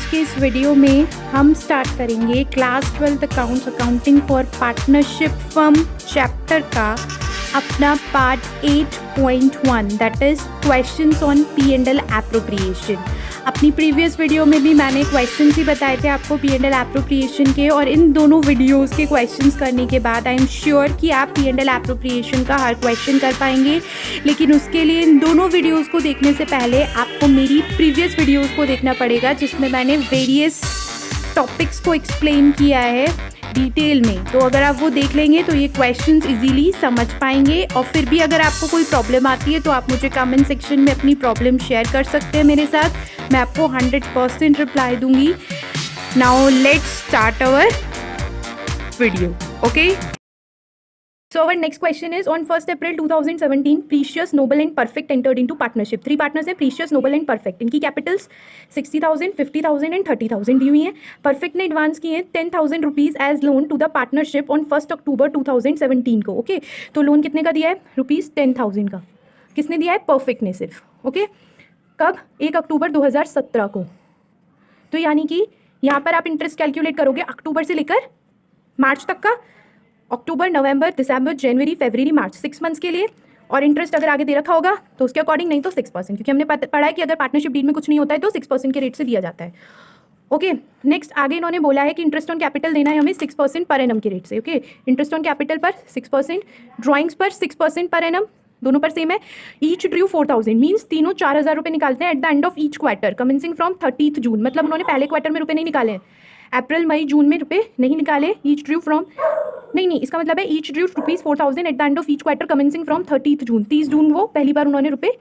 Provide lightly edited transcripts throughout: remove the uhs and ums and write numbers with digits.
आज के इस वीडियो में हम स्टार्ट करेंगे class 12 accounts accounting for partnership firm chapter का अपना part 8.1 that is questions on P&L appropriation. अपनी प्रीवियस वीडियो में भी मैंने क्वेश्चंस ही बताए थे आपको P&L एप्रोप्रिएशन के, और इन दोनों वीडियोस के क्वेश्चंस करने के बाद आई एम श्योर कि आप P&L एप्रोप्रिएशन का हर क्वेश्चन कर पाएंगे। लेकिन उसके लिए इन दोनों वीडियोस को देखने से पहले आपको मेरी प्रीवियस वीडियोस को देखना पड़ेगा, जिसमें मैंने वेरियस टॉपिक्स को एक्सप्लेन किया है डिटेल में। तो अगर आप वो देख लेंगे तो ये क्वेश्चंस इजीली समझ पाएंगे। और फिर भी अगर आपको कोई प्रॉब्लम आती है तो आप मुझे कमेंट सेक्शन में अपनी प्रॉब्लम शेयर कर सकते हैं मेरे साथ, मैं आपको 100% रिप्लाई दूंगी। Now let's start our video, okay. So our next question is on 1st April 2017 Precious, Noble and Perfect entered into partnership. 3 partners हैं, Precious, Noble and Perfect। इनकी कैपिटल्स 60,000, 50,000 एंड 30,000 दी हुई हैं। परफेक्ट ने एडवांस किए हैं 10,000 rupees as loan to the partnership on 1 October 2017 को। Okay तो लोन कितने का दिया है? रुपीज़ 10,000 का। किसने दिया है? परफेक्ट ने सिर्फ। ओके कब? 1 अक्टूबर 2017 को। तो यानी कि यहाँ पर आप इंटरेस्ट कैलकुलेट करोगे अक्टूबर से लेकर मार्च तक का, अक्टूबर, नवंबर, दिसंबर, जनवरी, फरवरी, मार्च, 6 मंथ्स के लिए। और इंटरेस्ट अगर आगे दे रखा होगा तो उसके अकॉर्डिंग, नहीं तो 6%, क्योंकि हमने पढ़ा है कि अगर पार्टनरशिप डील में कुछ नहीं होता है तो 6% के रेट से दिया जाता है। ओके नेक्स्ट आगे इन्होंने बोला है कि इंटरेस्ट ऑन कैपिटल देना है हमें 6% पर एनम के रेट से। ओके इंटरेस्ट ऑन कैपिटल पर 6%, ड्राइंग्स पर 6% पर एनम, दोनों पर सेम है। ईच ड्रू 4,000 मीन्स तीनों 4,000 रुपये निकालते हैं eight the end of each quarter commencing from 30th जून। मतलब उन्होंने पहले क्वार्टर में रुपये नहीं निकाले हैं, अप्रैल मई जून में रुपये नहीं निकाले। ईच ड्रू फ्रॉम नहीं, इसका मतलब है each drew rupees 4,000 at the end of each quarter commencing from 30th June. 30 जून वो पहली बार उन्होंने रुपये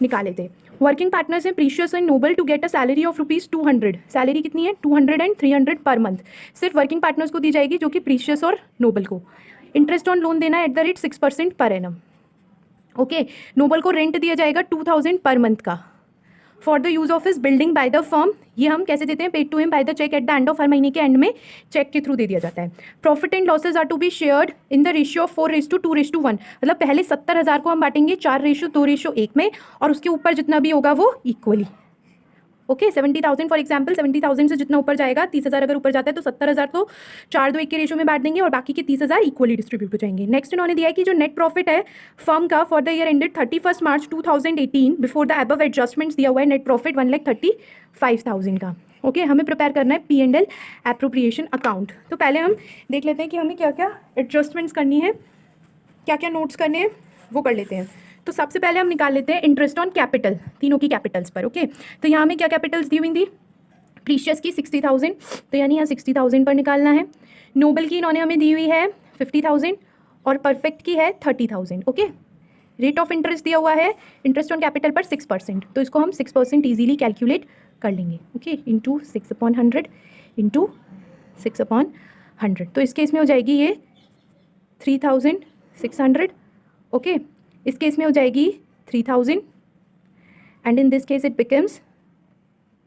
निकाले थे। वर्किंग पार्टनर्स हैं Precious and Noble to get a salary of rupees 200। Salary कितनी है? 200 एंड 300 पर मंथ। सिर्फ वर्किंग पार्टनर्स को दी जाएगी, जो कि प्रीशियस और नोबल को। इंटरेस्ट ऑन लोन देना है एट द रेट 6% पर एनम। ओके नोबल को रेंट दिया जाएगा 2,000 पर मंथ का for the use of his building by the firm. ये हम कैसे देते हैं? Paid to him by the cheque at the end of हर महीने के एंड में चेक के थ्रू दे दिया जाता है। Profit and losses are to be shared in the ratio of 4:2:1। मतलब पहले 70,000 को हम बांटेंगे 4:2:1 में, और उसके ऊपर जितना भी होगा वो इक्वली। ओके 70,000 फॉर एग्जाम्पल, 70,000 से जितना ऊपर जाएगा, 30,000 अगर ऊपर जाता है तो 70,000 को 4:2:1 के रेशियो में बांट देंगे और बाकी के 30,000 इक्वली डिस्ट्रीब्यूट हो जाएंगे। नेक्स्ट इन्होंने दिया है कि जो नेट प्रॉफिट है फर्म का for the year ended 31 March 2018 before the above adjustments दिया हुआ है नेट प्रॉफिट 1,35,000 का। ओके हमें प्रिपेयर करना है P&L एप्रोप्रिएशन अकाउंट। तो पहले हम देख लेते हैं कि हमें क्या क्या एडजस्टमेंट्स करनी है, क्या क्या नोट्स करने हैं, वो कर लेते हैं। तो सबसे पहले हम निकाल लेते हैं इंटरेस्ट ऑन कैपिटल, तीनों की कैपिटल्स पर। ओके तो यहाँ में क्या कैपिटल्स दी हुई थी? प्रीशियस की 60,000, तो यानी यहाँ 60,000 पर निकालना है। नोबल की इन्होंने हमें दी हुई है 50,000 और परफेक्ट की है 30,000। ओके रेट ऑफ इंटरेस्ट दिया हुआ है इंटरेस्ट ऑन कैपिटल पर 6%, तो इसको हम 6% ईजिली कैलकुलेट कर लेंगे। ओके इंटू 6/100 इंटू 6/100, तो इस केस में हो जाएगी ये 3,600। ओके इस केस में हो जाएगी 3,000 and in this case it becomes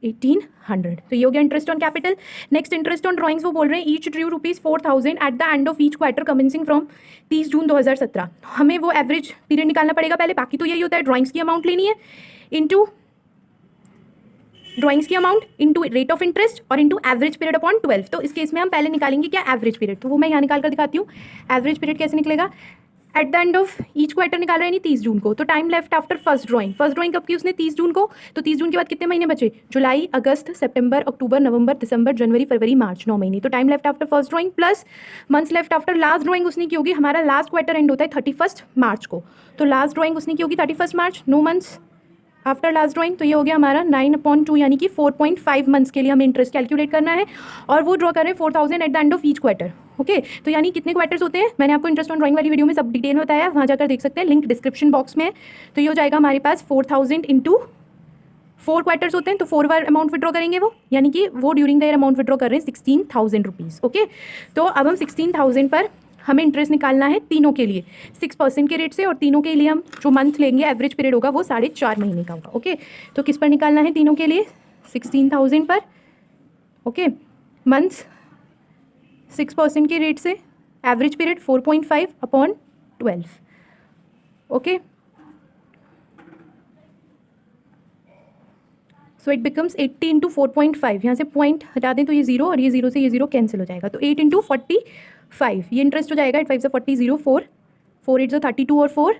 1,800। तो ये हो गया interest on capital. Next interest on drawings, वो बोल रहे हैं each drew rupees 4,000 at the end of each quarter commencing from 30 जून 2017। हमें वो एवरेज पीरियड निकालना पड़ेगा पहले, बाकी तो यही होता है, ड्राइंग्स की अमाउंट लेनी है इंटू ड्राइंग्स की amount into rate of interest और इंटू एवरेज पीरियड अपॉन 12। तो इस केस में हम पहले निकालेंगे क्या? Average period. तो वो मैं यहाँ निकाल कर दिखाती हूँ। एवरेज पीरियड कैसे निकलेगा? Eight the end of each quarter निकाल रहे हैं नहीं 30 जून को, तो time left after first drawing. First drawing कब की उसने? 30 जून को। तो 30 जून के बाद कितने महीने बचे? जुलाई, अगस्त, सितंबर, अक्टूबर, नवंबर, दिसंबर, जनवरी, फरवरी, मार्च, 9 महीने। तो time left after first drawing plus months left after last drawing उसने की होगी। हमारा लास्ट क्वार्टर एंड होता है 31 मार्च को, तो लास्ट ड्राइंग उसने की होगी 31 मार्च, 9 मंथ्स आफ्टर लास्ट ड्राइंग। तो ये हो गया हमारा 9/2 यानी कि 4.5 मंथ्स के लिए हमें इंटरेस्ट कैलकुलेट करना है, और वो ड्रॉ करें 4,000 at the end of each quarter. Okay तो यानी कितने क्वार्टर्स होते हैं? मैंने आपको इंटरेस्ट ऑन ड्राइंग वाली वीडियो में सब डिटेल में बताया, वहाँ जाकर देख सकते हैं, लिंक डिस्क्रिप्शन बॉक्स में है। तो ये हो जाएगा हमारे पास 4,000 इंटू 4 क्वार्टर्स होते हैं, तो 4 बार अमाउंट विड्रॉ करेंगे वो, यानी कि वो during the year amount withdraw कर रहे हैं 16,000 रुपीज़। ओके तो अब हम 16,000 पर हमें इंटरेस्ट निकालना है तीनों के लिए 6% के रेट से, और तीनों के लिए हम जो मंथ लेंगे एवरेज पीरियड होगा वो 4.5 महीने का होगा। ओके तो किस पर निकालना है तीनों के लिए? 16,000 पर। ओके मंथ्स 6% के रेट से, average period 4.5/12। Okay so it becomes 80 into 4.5, यहाँ से पॉइंट हटा दें तो ये 0 और ये 0 से ये 0 कैंसिल हो जाएगा, तो 8 इंटू 45 ये इंटरेस्ट हो जाएगा। 8 5 से 40, 0 4 4 8 से 32 और 4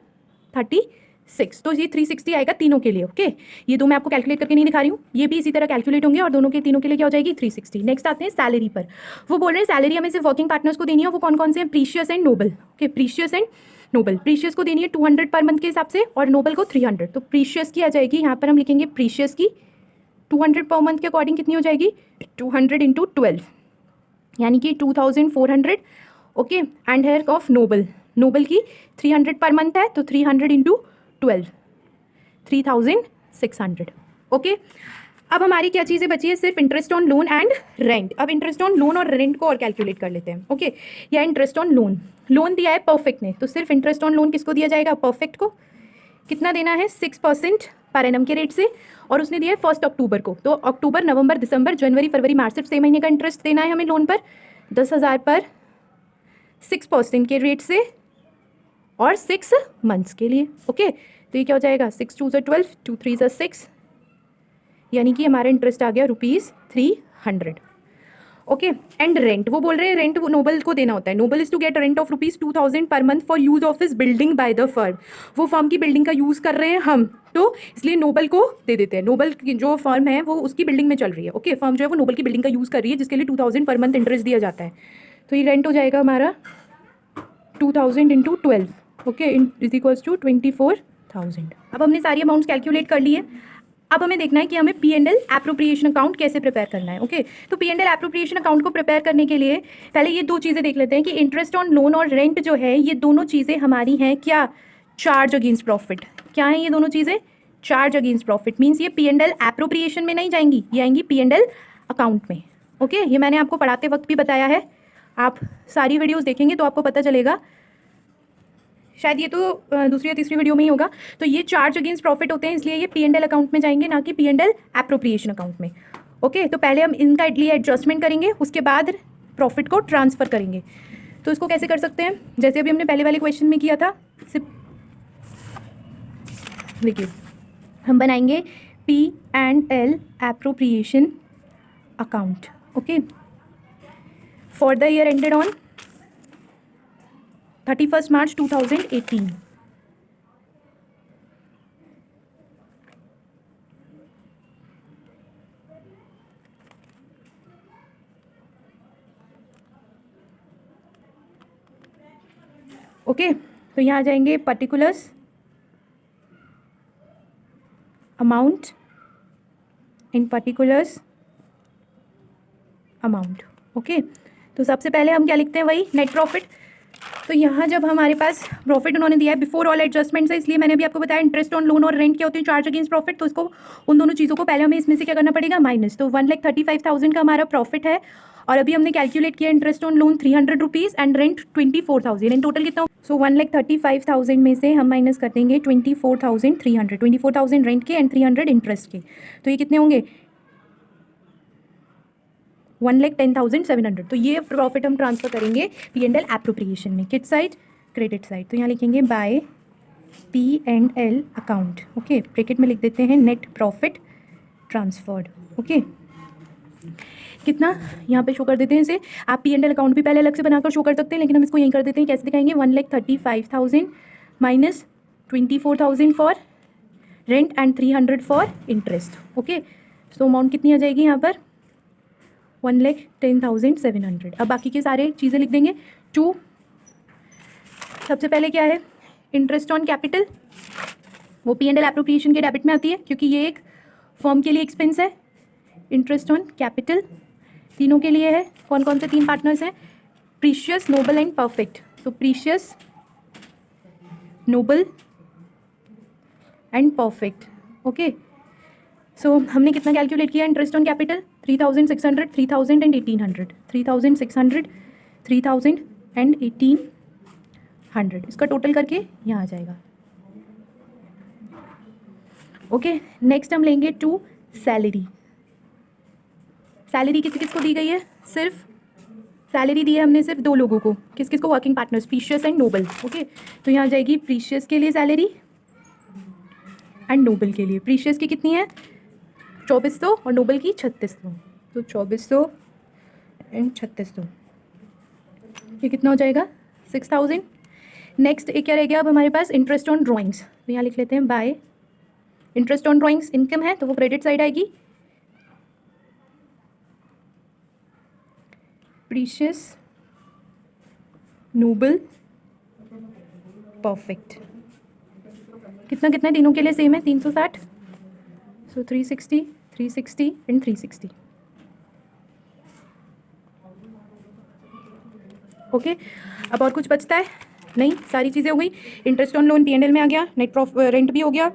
36, तो ये 360 आएगा तीनों के लिए। ओके, ये दो मैं आपको कैलकुलेट करके नहीं दिखा रही हूँ, ये भी इसी तरह कैलकुलेट होंगे और दोनों के तीनों के लिए क्या हो जाएगी 360। नेक्स्ट आते हैं सैलरी पर। वो बोल रहे हैं सैलरी हमें सिर्फ वर्किंग पार्टनर्स को देनी है, वो कौन कौन से हैं, Precious and Noble. Okay, Precious and Noble, Precious को देनी है 200 पर मंथ के हिसाब से और नोबल को 300। तो प्रीशियस की आ जाएगी, यहाँ पर हम लिखेंगे प्रीशियस की 200 पर मंथ के अकॉर्डिंग कितनी हो जाएगी 200 इंटू 12 यानी कि 2400। Okay, and share of Noble, Noble की 300 पर मंथ है तो 300 इंटू 12 3600। ओके, अब हमारी क्या चीज़ें बची है, सिर्फ interest on loan and rent. अब इंटरेस्ट ऑन लोन और रेंट को और कैलकुलेट कर लेते हैं। ओके, या इंटरेस्ट ऑन लोन, लोन दिया है परफेक्ट ने, तो सिर्फ इंटरेस्ट ऑन लोन किसको दिया जाएगा, परफेक्ट को। कितना देना है 6% पर एनम के रेट से, और उसने दिया है 1 अक्टूबर को, तो अक्टूबर नवंबर दिसंबर जनवरी फरवरी मार्च सिर्फ 6 महीने का इंटरेस्ट देना है हमें लोन पर 10,000 पर 6% के रेट से और 6 मंथ्स के लिए। ओके, तो ये क्या हो जाएगा 6 2 12 2 3 6, यानी कि हमारा इंटरेस्ट आ गया ₹300। ओके, एंड रेंट, वो बोल रहे हैं रेंट वो नोबल को देना होता है। Noble is to get rent of ₹2000 per month for use of his building by the firm. वो फर्म की बिल्डिंग का यूज़ कर रहे हैं हम, तो इसलिए नोबल को दे देते हैं। नोबल की जो फर्म है वो उसकी बिल्डिंग में चल रही है। ओके, फर्म जो है वो नोबल की बिल्डिंग का यूज़ कर रही है जिसके लिए 2000 पर मंथ इंटरेस्ट दिया जाता है। तो ये रेंट हो जाएगा हमारा 2000 into 12, okay, is equals to 24,000। अब हमने सारी अमाउंट्स कैलकुलेट कर ली है। अब हमें देखना है कि हमें P&L एप्रोप्रिएशन अकाउंट कैसे प्रिपेयर करना है। ओके, तो P&L एप्रोप्रिएशन अकाउंट को प्रिपेयर करने के लिए पहले ये दो चीज़ें देख लेते हैं कि इंटरेस्ट ऑन लोन और रेंट जो है ये दोनों चीज़ें हमारी हैं क्या, चार्ज अगेंस्ट प्रॉफिट। क्या है ये दोनों चीज़ें, चार्ज अगेंस्ट प्रॉफिट। मीन्स ये P&L एप्रोप्रिएशन में नहीं जाएंगी, ये आएंगी P&L अकाउंट में। ओके, ये मैंने आपको पढ़ाते वक्त भी बताया है, आप सारी वीडियोज़ देखेंगे तो आपको पता चलेगा, शायद ये तो दूसरी या तीसरी वीडियो में ही होगा। तो ये चार्ज अगेंस्ट प्रॉफिट होते हैं, इसलिए ये P&L अकाउंट में जाएंगे, ना कि P&L एप्रोप्रिएशन अकाउंट में। ओके, तो पहले हम इनका लिए एडजस्टमेंट करेंगे, उसके बाद प्रॉफिट को ट्रांसफ़र करेंगे। तो इसको कैसे कर सकते हैं, जैसे अभी हमने पहले वाले क्वेश्चन में किया था। सिर्फ देखिए, हम बनाएंगे P&L appropriation account. Okay, for the year ended on 31 March 2018। Okay, तो यहाँ आ जाएंगे पर्टिकुलर्स, अमाउंट, इन पर्टिकुलर्स अमाउंट। ओके, तो सबसे पहले हम क्या लिखते हैं, वही नेट प्रॉफिट। तो यहाँ जब हमारे पास प्रॉफिट उन्होंने दिया है बिफोर ऑल एडजस्टमेंट्स है, इसलिए मैंने भी आपको बताया इंटरेस्ट ऑन लोन और रेंट क्या होते हैं, चार्ज अगेंस्ट प्रॉफिट। तो इसको उन दोनों चीज़ों को पहले हमें इसमें से क्या करना पड़ेगा, माइनस। तो 1,35,000 का हमारा प्रॉफिट है, और अभी हमने कैलकुलेट किया interest on loan ₹300 and rent 24,000, in total कितना। सो 1,35,000 में से हम माइनस कर देंगे 24,300, 24,000 रेंट के एंड 300 इंटरेस्ट के, तो ये कितने होंगे 1,10,700। तो ये प्रॉफिट हम ट्रांसफ़र करेंगे P&L एप्रोप्रिएशन में, किस साइड, क्रेडिट साइड। तो यहाँ लिखेंगे bye P&L account. Okay, bracket में लिख देते हैं नेट प्रॉफिट ट्रांसफर्ड। ओके, कितना यहाँ पे शो कर देते हैं इसे। आप P&L अकाउंट भी पहले अलग से बनाकर शो कर सकते हैं, लेकिन हम इसको यहीं कर देते हैं। कैसे दिखाएंगे, 1,35,000 minus 24,000 for rent and 300 for interest. Okay, तो अमाउंट कितनी आ जाएगी यहाँ पर 1,10,700। अब बाकी के सारे चीज़ें लिख देंगे। 2, सबसे पहले क्या है, इंटरेस्ट ऑन कैपिटल, वो P&L एप्रोप्रिएशन के डेबिट में आती है क्योंकि ये एक फर्म के लिए एक्सपेंस है। इंटरेस्ट ऑन कैपिटल तीनों के लिए है। कौन कौन से 3 पार्टनर्स हैं, प्रीशियस, नोबल एंड परफेक्ट। तो precious, noble and perfect. Okay, so हमने कितना कैलकुलेट किया interest on capital, 3,600, 3,000 and 1,800, 3,600, 3,000 and 1,800, इसका टोटल करके यहाँ आ जाएगा। ओके, नेक्स्ट हम लेंगे 2 सैलरी। सैलरी किस किस को दी गई है, सिर्फ सैलरी दी है हमने सिर्फ 2 लोगों को, किस किस को, working partners, Precious and Noble. Okay, तो यहाँ आ जाएगी प्रीशियस के लिए सैलरी एंड नोबल के लिए। प्रीशियस की कितनी है 2400 और नोबल की 3600, तो 2400 एंड 3600, ये कितना हो जाएगा 6000। नेक्स्ट एक क्या रह गया अब हमारे पास, इंटरेस्ट ऑन ड्राइंग्स, तो यहाँ लिख लेते हैं bye interest on drawings income है तो वो क्रेडिट साइड आएगी। प्रीशियस, नोबल, परफेक्ट, कितना कितना तीनों के लिए सेम है 360, सो 360 360 एंड 360। ओके अब और कुछ बचता है नहीं, सारी चीज़ें हो गई। इंटरेस्ट ऑन लोन P&L में आ गया, नेट रेंट भी हो गया,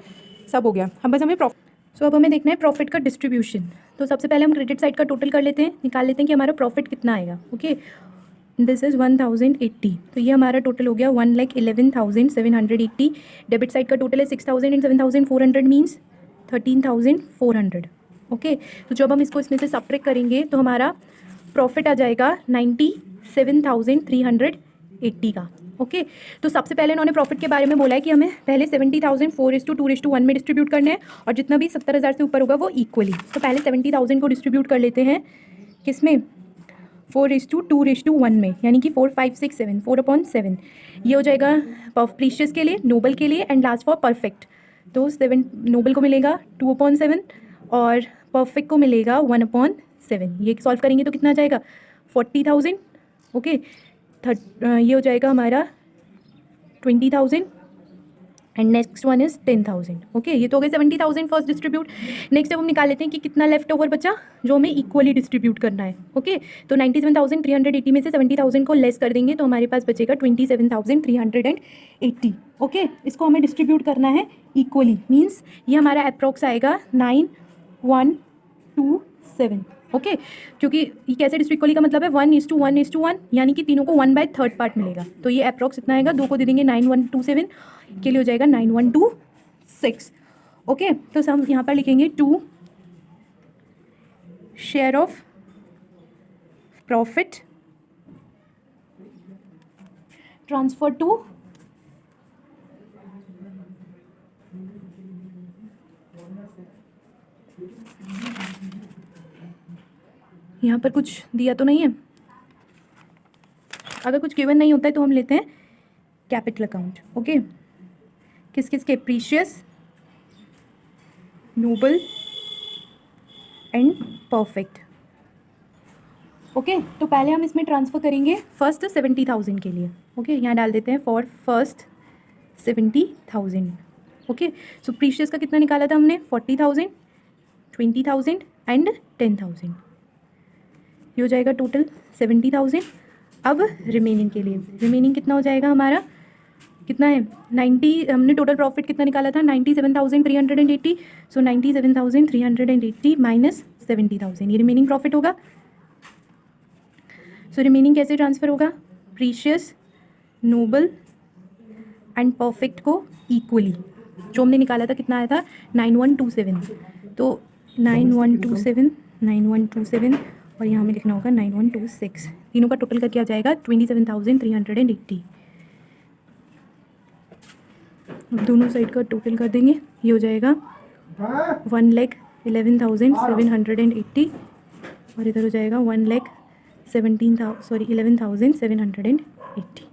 सब हो गया। हम बस हमें प्रॉफिट, सो अब हमें देखना है प्रॉफिट का डिस्ट्रीब्यूशन। तो सबसे पहले हम क्रेडिट साइड का टोटल कर लेते हैं, निकाल लेते हैं कि हमारा प्रॉफिट कितना आएगा। ओके दिस इज़ 1080, तो ये हमारा टोटल हो गया 1,11,780। डेबिट साइड का टोटल है 6,000 एंड 7,400 मीन्स 13,400। ओके तो जब हम इसको इसमें से सब्ट्रैक्ट करेंगे तो हमारा प्रॉफिट आ जाएगा 97,380 का। ओके तो सबसे पहले इन्होंने प्रॉफिट के बारे में बोला है कि हमें पहले 70,000 4:2:1 में डिस्ट्रीब्यूट करने हैं और जितना भी 70,000 से ऊपर होगा वो इक्वली। तो पहले 70,000 को डिस्ट्रीब्यूट कर लेते हैं किस में, 4:2:1 में, यानी कि 4 5 6 7 4/7। ये हो जाएगा प्रीशियस के लिए, नोबल के लिए एंड लास्ट फॉर परफेक्ट। तो 7 नोबल को मिलेगा 2/7 और परफेक्ट को मिलेगा 1/7। ये सॉल्व करेंगे तो कितना आ जाएगा 40,000। ओके ये हो जाएगा हमारा 20,000 and next one is 10,000। Okay ये तो हो गए 70,000 फर्स्ट डिस्ट्रीब्यूट। नेक्स्ट अब हम निकाल लेते हैं कि कितना लेफ्ट ओवर बचा जो हमें इक्वली डिस्ट्रीब्यूट करना है। ओके तो 97,380 में से 70,000 को लेस कर देंगे तो हमारे पास बचेगा 27,380। ओके इसको हमें डिस्ट्रीब्यूट करना है इक्वली, मीन्स ये हमारा अप्रॉक्स आएगा 9127। ओके क्योंकि ये कैसे इक्वली का मतलब है 1:1:1, यानी कि तीनों को 1/3 पार्ट मिलेगा। तो ये अप्रॉक्स इतना आएगा, 2 को दे देंगे 9127 के लिए हो जाएगा 9126। ओके तो हम यहाँ पर लिखेंगे 2 share of profit transfer to यहाँ पर कुछ दिया तो नहीं है, अगर कुछ गिवन नहीं होता है तो हम लेते हैं कैपिटल अकाउंट। ओके किस किस के, precious, noble and perfect. Okay तो पहले हम इसमें ट्रांसफ़र करेंगे फर्स्ट 70,000 के लिए। ओके यहाँ डाल देते हैं for first 70,000। Okay so precious का कितना निकाला था हमने 40,000, 20,000 एंड 10,000, ये हो जाएगा टोटल 70,000। अब रिमेनिंग के लिए, रिमेनिंग कितना हो जाएगा हमारा, कितना है 90, हमने टोटल प्रॉफिट कितना निकाला था 97,380। सो 97,380 माइनस 70,000 ये रिमेनिंग प्रॉफिट होगा। सो रिमेनिंग कैसे ट्रांसफ़र होगा, प्रीशियस, नोबल एंड परफेक्ट को इक्वली, जो हमने निकाला था कितना आया था 9127, तो 9127 और यहाँ में लिखना होगा 9126, तीनों का टोटल करके आ जाएगा 27,380। दोनों साइड का टोटल कर देंगे, ये हो जाएगा 1,11,780 और इधर हो जाएगा 11,780।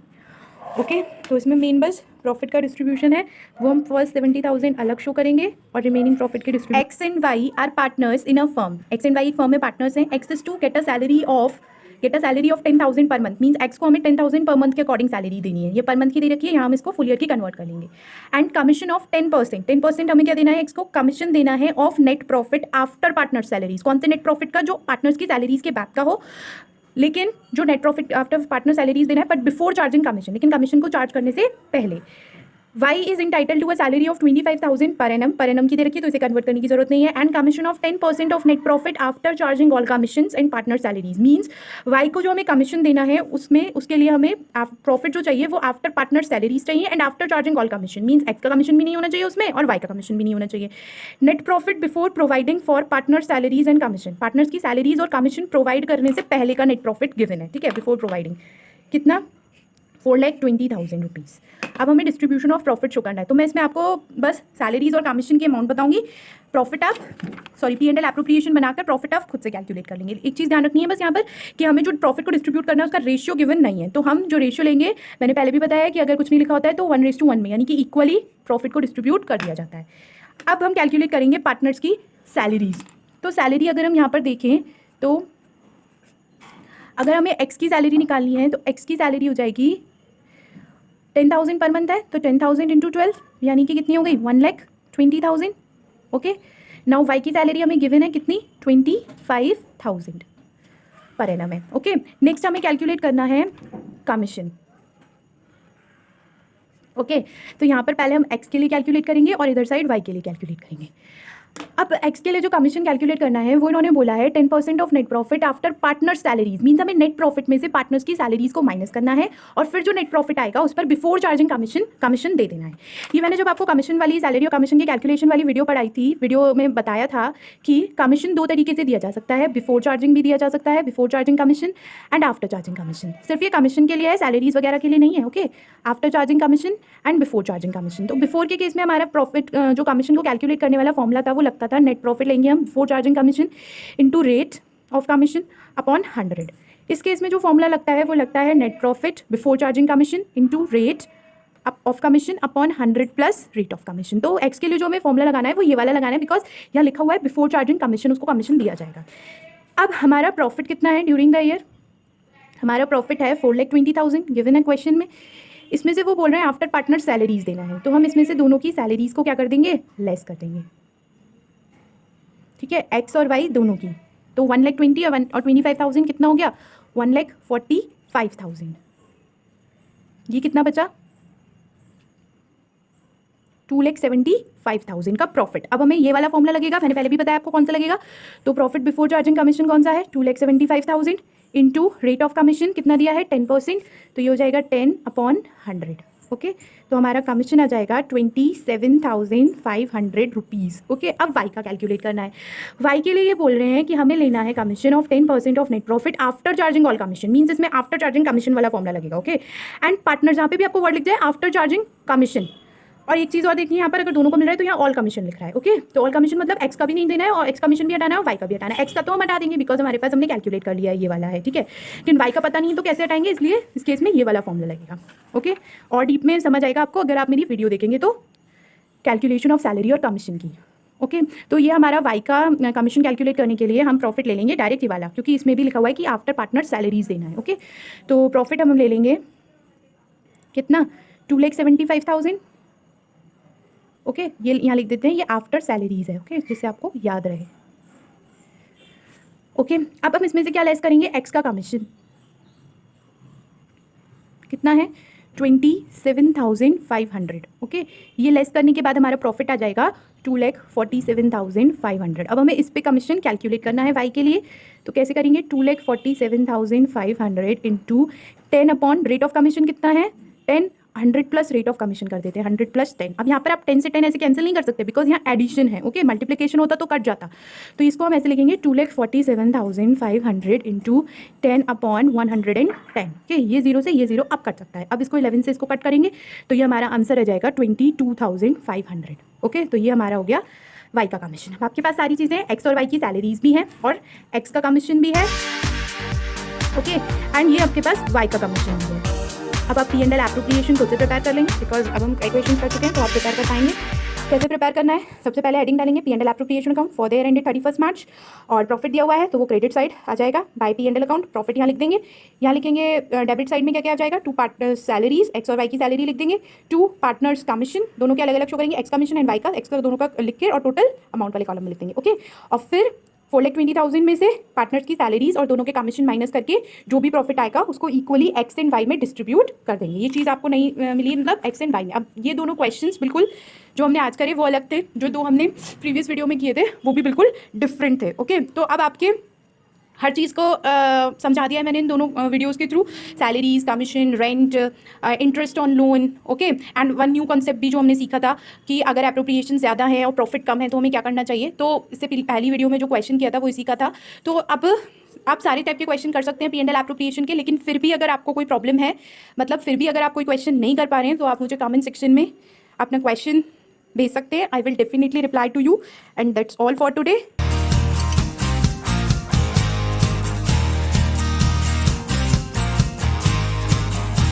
ओके तो इसमें मेन बस प्रॉफिट का डिस्ट्रीब्यूशन है, वो हम फर्स्ट 70,000 अलग शो करेंगे और रिमेनिंग प्रॉफिट के distribution. X and Y are partners in a firm, X and Y firm में पार्टनर्स हैं। X is to get a salary of 10,000 per month, means x को हमें 10,000 पर मंथ के according salary देनी है, ये per month की दे रखी है, यहाँ हम इसको फुल ईयर की कन्वर्ट कर लेंगे। एंड कमीशन ऑफ 10% हमें क्या देना है, एक्स को कमीशन देना है of net profit after partner salaries. कौन से नेट प्रॉफिट का, जो पार्टनर्स की सैलरीज के बैक का हो, लेकिन जो net profit after partner salaries देना है बट बिफोर चार्जिंग कमीशन, लेकिन कमीशन को चार्ज करने से पहले। Y is entitle to a salary of 25,000 per annum की दे रखी है तो इसे कन्वर्ट करने की जरूरत नहीं है। And commission of 10% of net profit after charging all commission and partner salaries, means Y को जो हमें कमीशन देना है उसमें उसके लिए हमें प्रॉफिट जो चाहिए वो आफ्टर पार्टनर सैलरीज चाहिए and after charging all commission, means x का कमीशन भी नहीं होना चाहिए उसमें और वाई का कमीशन भी नहीं होना चाहिए। Net profit before providing for partner salaries and commission, partners की सैलरीज और कमीशन प्रोवाइड करने से पहले का नेट प्रॉफिट गिवन है, ठीक है, बिफोर प्रोवाइडिंग कितना 4,20,000 रुपीज़। अब हमें डिस्ट्रीब्यूशन ऑफ प्रॉफिट शो करना है, तो मैं इसमें आपको बस सैलरीज और कमीशन की अमाउंट बताऊंगी। प्रॉफिट आप P&L एप्रोप्रिएशन बनाकर प्रॉफिट आप खुद से कैलकुलेट कर लेंगे। एक चीज़ ध्यान रखनी है बस यहाँ पर कि हमें जो प्रॉफिट को डिस्ट्रीब्यूट करना है उसका रेशियो गिवन नहीं है, तो हम जो रेशियो लेंगे, मैंने पहले भी बताया कि अगर कुछ नहीं लिखा होता है तो 1:1 में, यानी कि इक्वली प्रॉफिट को डिस्ट्रीब्यूट कर दिया जाता है। अब हम कैलकुलेट करेंगे पार्टनर्स की सैलरीज। तो सैलरी अगर हम यहाँ पर देखें तो अगर हमें एक्स की सैलरी निकालनी है तो एक्स की सैलरी हो जाएगी 10,000 पर मंथ है, तो 10,000 इंटू 12 यानी कि कितनी हो गई 1,20,000। ओके, नाउ वाई की सैलरी हमें गिवन है कितनी 25,000 पर एनम है। ओके, नेक्स्ट हमें कैलकुलेट करना है कमीशन। ओके, तो यहाँ पर पहले हम एक्स के लिए कैलकुलेट करेंगे और इधर साइड वाई के लिए कैलकुलेट करेंगे। अब एक्स के लिए जो कमीशन कैलकुलेट करना है वो इन्होंने बोला है 10% of net profit after partner salaries, means हमें नेट प्रॉफिट में से पार्टनर्स की सैलरीज को माइनस करना है और फिर जो नेट प्रॉफिट आएगा उस पर बिफोर चार्जिंग कमीशन दे देना है। ये मैंने जब आपको कमीशन वाली सैलरी और कमीशन की कैलकुलेशन वाली वीडियो पढ़ाई थी, वीडियो में बताया था कि कमीशन दो तरीके से दिया जा सकता है, बिफोर चार्जिंग भी दिया जा सकता है, before charging commission and after charging commission. सिर्फ ये कमीशन के लिए है, सैलरीज वगैरह के लिए नहीं है। Okay, after charging commission and before charging commission. तो बिफोर के केस में हमारा प्रॉफिट जो कमीशन को कैलकुलेट करने वाला फॉर्मूला था वो लगता था नेट प्रॉफिट लेंगे हम before charging commission into rate of commission upon 100। इस केस में जो फॉर्मूला लगता है वो लगता है net profit before charging commission into rate of commission upon 100 plus rate of commission. तो एक्स के लिए जो हमें फॉर्मूला लगाना है वो ये वाला लगाना है, बिकॉज यहाँ लिखा हुआ है बिफोर चार्जिंग कमीशन, उसको कमीशन दिया जाएगा। अब हमारा प्रॉफिट कितना है ड्यूरिंग द ईयर, हमारा प्रॉफिट है 4,20,000 गिवन है क्वेश्चन में। इसमें से वो बोल रहे हैं आफ्टर पार्टनर सैलरीज देना है, तो हम इसमें से दोनों की सैलरीज को क्या कर देंगे, लेस कर देंगे। ठीक है, एक्स और वाई दोनों की, तो 1,20,000 और 25,000 कितना हो गया 1,45,000। ये कितना बचा 2,75,000 का प्रॉफिट। अब हमें ये वाला फॉर्मूला लगेगा, मैंने पहले भी बताया आपको कौन सा लगेगा। तो प्रॉफिट बिफोर चार्जिंग कमीशन कौन सा है 2,75,000 इंटू रेट ऑफ कमीशन कितना दिया है 10%, तो ये हो जाएगा 10/100। ओके, तो हमारा कमीशन आ जाएगा 27,500 रुपीज़। ओके, अब वाई का कैलकुलेट करना है। वाई के लिए ये बोल रहे हैं कि हमें लेना है commission of 10% of net profit after charging all commission, means इसमें आफ्टर चार्जिंग कमीशन वाला फॉर्मूला लगेगा। ओके, एंड पार्टनर जहाँ पे भी आपको वर्ड लिख जाए आफ्टर चार्जिंग कमीशन। और एक चीज़ और देखनी है यहाँ पर, अगर दोनों को मिल रहा है तो यहाँ ऑल कमीशन लिख रहा है। ओके, तो ऑल कमीशन मतलब एक्स का भी नहीं देना है और एक्स कमीशन भी हटाना है और वाई का भी हटाना है। एक्स का तो हम हटा देंगे बिकॉज हमारे पास हमने कैलकुलेट कर लिया है, ये वाला है। ठीक है, लेकिन वाई का पता नहीं तो कैसे हटाएंगे, इसलिए इस केस में ये वाला फॉर्मूला लगेगा। ओके, और डीप में समझ आएगा आपको अगर आप मेरी वीडियो देखेंगे तो, कैलकुलेशन ऑफ सैलरी और कमीशन की। ओके, तो ये हमारा वाई का कमीशन कैलकुलेट करने के लिए हम प्रॉफिट ले लेंगे डायरेक्ट ये वाला, क्योंकि इसमें भी लिखा हुआ है कि आफ्टर पार्टनर सैलरीज देना है। ओके, तो प्रॉफिट हम ले लेंगे कितना 2,75,000। ओके, ये यहाँ लिख देते हैं, ये आफ्टर सैलरीज है। ओके, जिससे आपको याद रहे। ओके, अब हम इसमें से क्या लेस करेंगे, एक्स का कमीशन कितना है 27,500। ओके, ये लेस करने के बाद हमारा प्रॉफिट आ जाएगा 2,47,500। अब हमें इस पे कमीशन कैलकुलेट करना है वाई के लिए, तो कैसे करेंगे 2,47,500 इंटू 10 रेट ऑफ कमीशन कितना है 10, 100 प्लस रेट ऑफ कमीशन कर देते हैं 100 प्लस 10। अब यहाँ पर आप 10 से 10 ऐसे कैंसिल नहीं कर सकते बिकॉज यहाँ एडिशन है। ओके, मल्टीप्लिकेशन होता तो कट जाता, तो इसको हम ऐसे लिखेंगे 2,47,500 इंटू 10/110। ओके, ये जीरो से ये जीरो अब कट सकता है। अब इसको 11 से इसको कट करेंगे तो ये हमारा आंसर आ जाएगा 22,500। ओके, तो ये हमारा हो गया वाई का कमीशन। अब आपके पास सारी चीज़ें हैं, एक्स और वाई की सैलरीज भी हैं और एक्स का कमीशन भी है। ओके, एंड ये आपके पास वाई का कमीशन भी है। अब आप P&L एप्रोप्रिएशन खुद से प्रिपेयर कर लेंगे बिकॉज अब हम क्वेश्चन कर चुके हैं, तो आप प्रिपेयर कर पाएंगे। कैसे प्रिपेयर करना है, सबसे पहले हेडिंग डालेंगे P&L appropriation account for the year ended 31 मार्च, और प्रॉफिट दिया हुआ है तो वो क्रेडिट साइड आ जाएगा बाय P&L अकाउंट। प्रॉफिट यहाँ लिख देंगे, यहाँ लिखेंगे डेबिट साइड में क्या क्या आ जाएगा 2 पार्टनर्स सैलरीज, एक्स और वाई की सैलरी लिख देंगे, 2 पार्टनर्स कमीशन, दोनों के अलग अलग शो करेंगे, एक्स कमीशन एंड वाई का, एक्स का दोनों का लिख के और टोटल अमाउंट वाले कॉलम में लिख देंगे। ओके, और फिर 4,20,000 में से पार्टनर्स की सैलरीज और दोनों के कमीशन माइनस करके जो भी प्रॉफिट आएगा उसको इक्वली एक्स एंड वाई में डिस्ट्रीब्यूट कर देंगे। ये चीज़ आपको नहीं मिली मतलब एक्स एंड वाई में। अब ये दोनों क्वेश्चंस बिल्कुल जो हमने आज करे वो अलग थे, जो दो हमने प्रीवियस वीडियो में किए थे वो भी बिल्कुल डिफरेंट थे। ओके, तो अब आपके हर चीज़ को समझा दिया है मैंने इन दोनों वीडियोस के through, salaries, commission, rent, interest on loan, okay. And one new concept भी जो हमने सीखा था कि अगर अप्रोप्रिएशन ज़्यादा है और प्रॉफिट कम है तो हमें क्या करना चाहिए। तो इससे पहली वीडियो में जो क्वेश्चन किया था वो इसी का था। तो अब आप सारे टाइप के क्वेश्चन कर सकते हैं P&L एप्रोप्रिएशन के, लेकिन फिर भी अगर आपको कोई प्रॉब्लम है, मतलब फिर भी अगर आप कोई क्वेश्चन नहीं कर पा रहे हैं, तो आप मुझे कमेंट सेक्शन में अपना क्वेश्चन भेज सकते हैं। I will definitely reply to you and that's all for today.